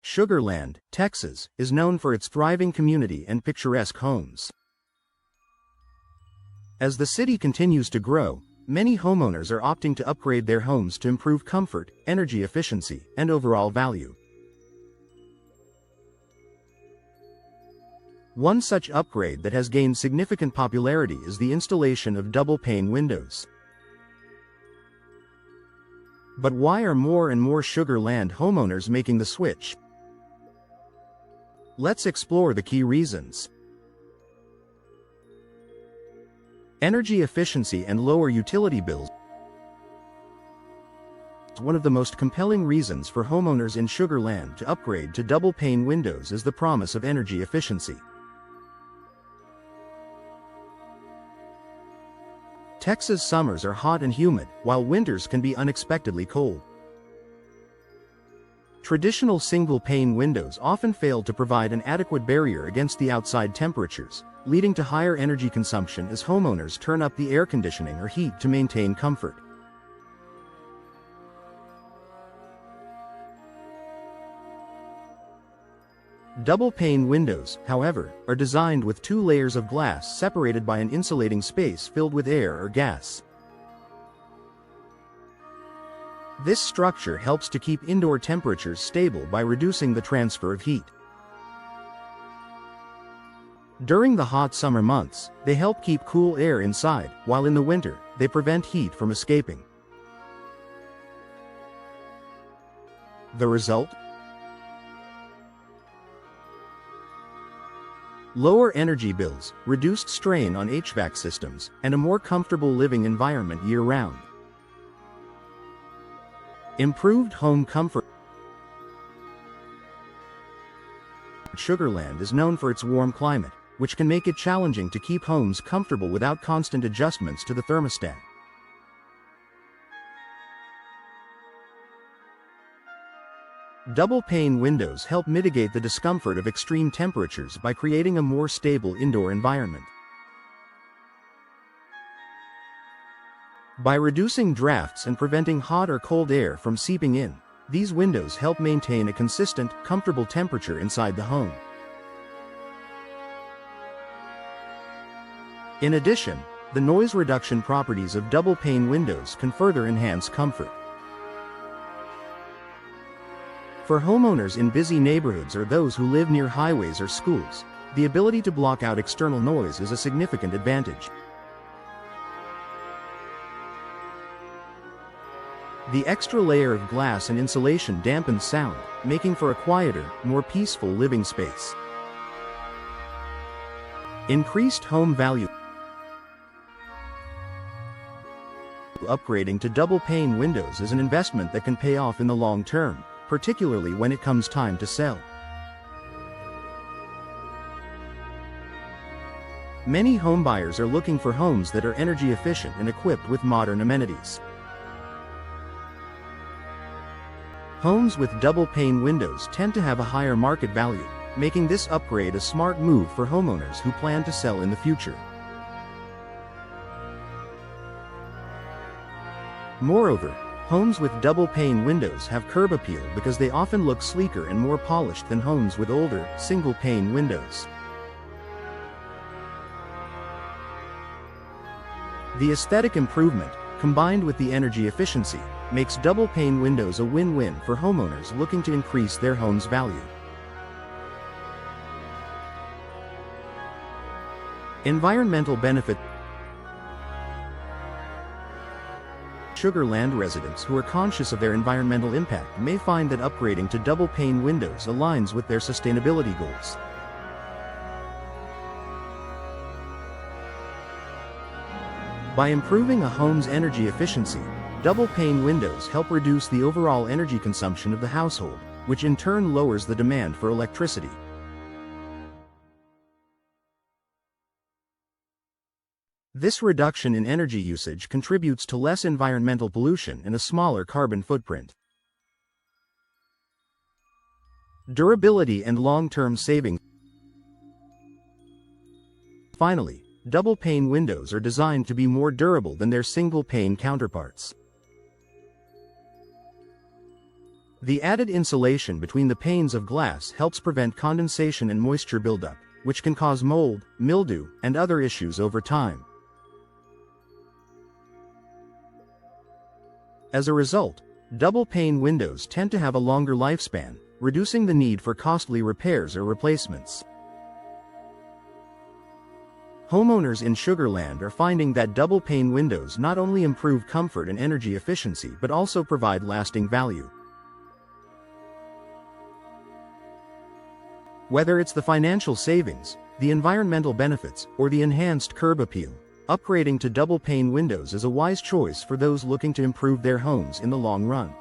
Sugar Land, Texas, is known for its thriving community and picturesque homes. As the city continues to grow, many homeowners are opting to upgrade their homes to improve comfort, energy efficiency, and overall value. One such upgrade that has gained significant popularity is the installation of double-pane windows. But why are more and more Sugar Land homeowners making the switch? Let's explore the key reasons. Energy efficiency and lower utility bills. One of the most compelling reasons for homeowners in Sugar Land to upgrade to double-pane windows is the promise of energy efficiency. Texas summers are hot and humid, while winters can be unexpectedly cold. Traditional single-pane windows often fail to provide an adequate barrier against the outside temperatures, leading to higher energy consumption as homeowners turn up the air conditioning or heat to maintain comfort. Double-pane windows, however, are designed with two layers of glass separated by an insulating space filled with air or gas. This structure helps to keep indoor temperatures stable by reducing the transfer of heat. During the hot summer months, they help keep cool air inside, while in the winter, they prevent heat from escaping. The result? Lower energy bills, reduced strain on HVAC systems, and a more comfortable living environment year-round. Improved home comfort. Sugar Land is known for its warm climate, which can make it challenging to keep homes comfortable without constant adjustments to the thermostat. Double-pane windows help mitigate the discomfort of extreme temperatures by creating a more stable indoor environment. By reducing drafts and preventing hot or cold air from seeping in, these windows help maintain a consistent, comfortable temperature inside the home. In addition, the noise reduction properties of double-pane windows can further enhance comfort. For homeowners in busy neighborhoods or those who live near highways or schools, the ability to block out external noise is a significant advantage. The extra layer of glass and insulation dampens sound, making for a quieter, more peaceful living space. Increased home value. Upgrading to double-pane windows is an investment that can pay off in the long term, particularly when it comes time to sell. Many homebuyers are looking for homes that are energy efficient and equipped with modern amenities. Homes with double-pane windows tend to have a higher market value, making this upgrade a smart move for homeowners who plan to sell in the future. Moreover, homes with double-pane windows have curb appeal because they often look sleeker and more polished than homes with older, single-pane windows. The aesthetic improvement, combined with the energy efficiency, makes double-pane windows a win-win for homeowners looking to increase their home's value. Environmental benefit. Sugar Land residents who are conscious of their environmental impact may find that upgrading to double-pane windows aligns with their sustainability goals. By improving a home's energy efficiency, double-pane windows help reduce the overall energy consumption of the household, which in turn lowers the demand for electricity. This reduction in energy usage contributes to less environmental pollution and a smaller carbon footprint. Durability and long-term savings. Finally, double-pane windows are designed to be more durable than their single-pane counterparts. The added insulation between the panes of glass helps prevent condensation and moisture buildup, which can cause mold, mildew, and other issues over time. As a result, double-pane windows tend to have a longer lifespan, reducing the need for costly repairs or replacements. Homeowners in Sugar Land are finding that double-pane windows not only improve comfort and energy efficiency but also provide lasting value. Whether it's the financial savings, the environmental benefits, or the enhanced curb appeal, upgrading to double-pane windows is a wise choice for those looking to improve their homes in the long run.